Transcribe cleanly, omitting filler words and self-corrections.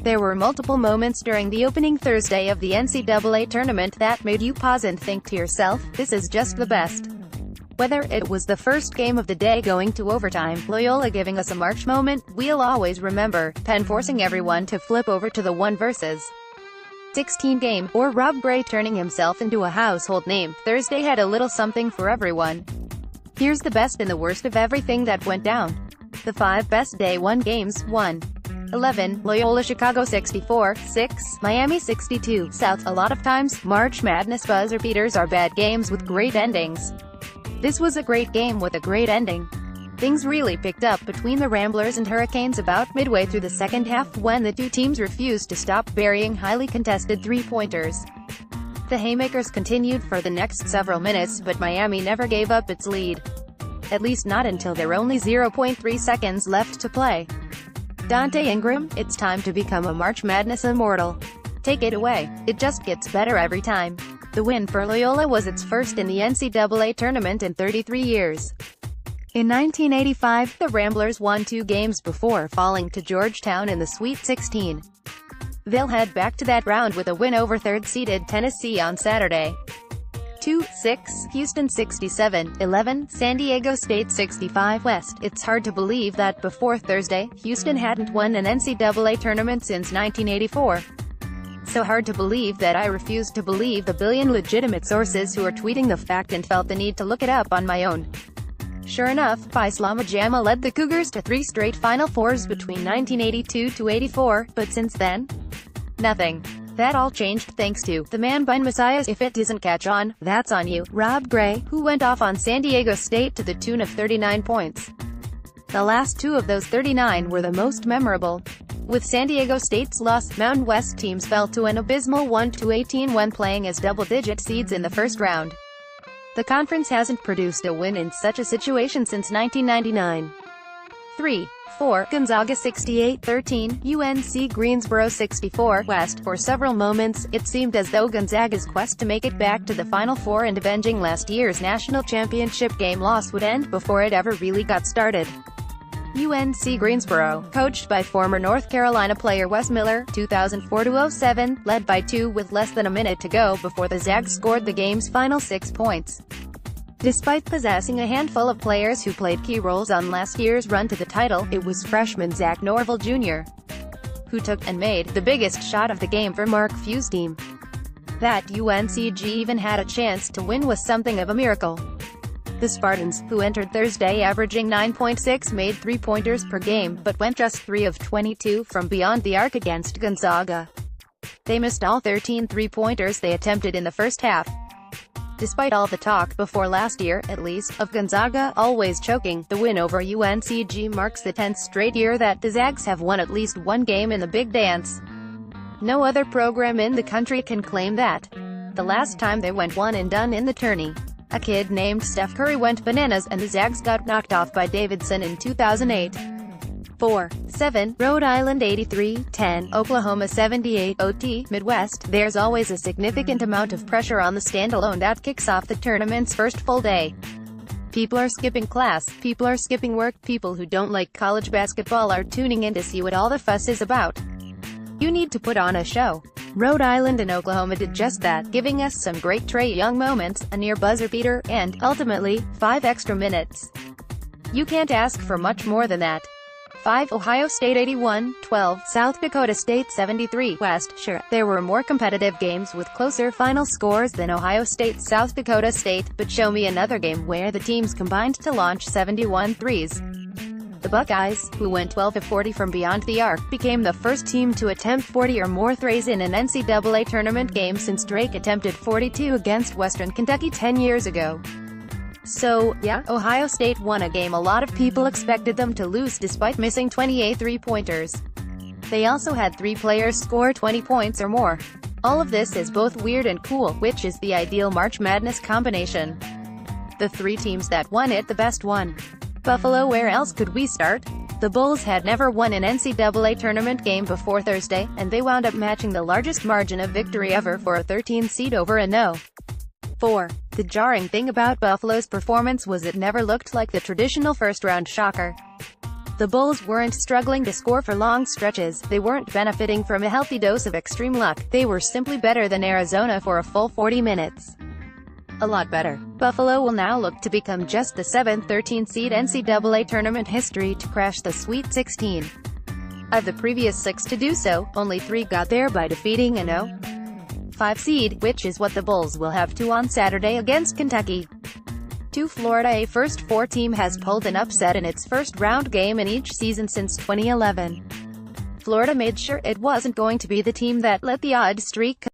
There were multiple moments during the opening Thursday of the NCAA tournament that made you pause and think to yourself, this is just the best. Whether it was the first game of the day going to overtime, Loyola giving us a March moment, we'll always remember, Penn forcing everyone to flip over to the 1 versus 16 game, or Rob Gray turning himself into a household name, Thursday had a little something for everyone. Here's the best and the worst of everything that went down. The 5 best Day 1 games: 1. 11, Loyola Chicago 64, 6, Miami 62, South. A lot of times, March Madness buzzer beaters are bad games with great endings. This was a great game with a great ending. Things really picked up between the Ramblers and Hurricanes about midway through the second half when the two teams refused to stop burying highly contested three-pointers. The haymakers continued for the next several minutes, but Miami never gave up its lead. At least not until there were only 0.3 seconds left to play. Dante Ingram, it's time to become a March Madness immortal. Take it away. It just gets better every time. The win for Loyola was its first in the NCAA tournament in 33 years. In 1985, the Ramblers won 2 games before falling to Georgetown in the Sweet 16. They'll head back to that round with a win over third-seeded Tennessee on Saturday. 2-6, Houston 67-11, San Diego State 65 West. It's hard to believe that before Thursday, Houston hadn't won an NCAA tournament since 1984. So hard to believe that I refused to believe the billion legitimate sources who are tweeting the fact and felt the need to look it up on my own. Sure enough, Islama Jama led the Cougars to 3 straight Final Fours between 1982 to 84, but since then, nothing. That all changed thanks to the man behind Messiah. If it doesn't catch on, that's on you, Rob Gray, who went off on San Diego State to the tune of 39 points. The last 2 of those 39 were the most memorable. With San Diego State's loss, Mountain West teams fell to an abysmal 1-18 when playing as double-digit seeds in the first round. The conference hasn't produced a win in such a situation since 1999. 3-4, Gonzaga 68-13, UNC Greensboro 64 West. For several moments, it seemed as though Gonzaga's quest to make it back to the Final Four and avenging last year's national championship game loss would end before it ever really got started. UNC Greensboro, coached by former North Carolina player Wes Miller, 2004-07, led by 2 with less than a minute to go before the Zags scored the game's final 6 points. Despite possessing a handful of players who played key roles on last year's run to the title, it was freshman Zach Norville Jr. who took and made the biggest shot of the game for Mark Few's team. That UNCG even had a chance to win was something of a miracle. The Spartans, who entered Thursday averaging 9.6, made 3-pointers per game, but went just 3 of 22 from beyond the arc against Gonzaga. They missed all 13 3-pointers they attempted in the first half. Despite all the talk, before last year, at least, of Gonzaga always choking, the win over UNCG marks the 10th straight year that the Zags have won at least 1 game in the Big Dance. No other program in the country can claim that. The last time they went one and done in the tourney, a kid named Steph Curry went bananas and the Zags got knocked off by Davidson in 2008. 4-7, Rhode Island 83-10, Oklahoma 78, OT, Midwest. There's always a significant amount of pressure on the standalone that kicks off the tournament's first full day. People are skipping class, people are skipping work, people who don't like college basketball are tuning in to see what all the fuss is about. You need to put on a show. Rhode Island and Oklahoma did just that, giving us some great Trae Young moments, a near buzzer beater, and, ultimately, 5 extra minutes. You can't ask for much more than that. 5, Ohio State 81-12, South Dakota State 73 West. Sure, there were more competitive games with closer final scores than Ohio State-South Dakota State, but show me another game where the teams combined to launch 71 threes. The Buckeyes, who went 12 of 40 from beyond the arc, became the first team to attempt 40 or more threes in an NCAA tournament game since Drake attempted 42 against Western Kentucky 10 years ago. So, yeah, Ohio State won a game a lot of people expected them to lose despite missing 28 three-pointers. They also had 3 players score 20 points or more. All of this is both weird and cool, which is the ideal March Madness combination. The 3 teams that won it the best won. Buffalo. Where else could we start? The Bulls had never won an NCAA tournament game before Thursday, and they wound up matching the largest margin of victory ever for a 13 seed over a no. 4. The jarring thing about Buffalo's performance was it never looked like the traditional first-round shocker. The Bulls weren't struggling to score for long stretches, they weren't benefiting from a healthy dose of extreme luck, they were simply better than Arizona for a full 40 minutes. A lot better. Buffalo will now look to become just the 7th 13-seed NCAA tournament history to crash the Sweet 16. Of the previous 6 to do so, only 3 got there by defeating an 0-5 seed, which is what the Bulls will have to on Saturday against Kentucky. Florida, a first 4 team, has pulled an upset in its first round game in each season since 2011. Florida made sure it wasn't going to be the team that let the odd streak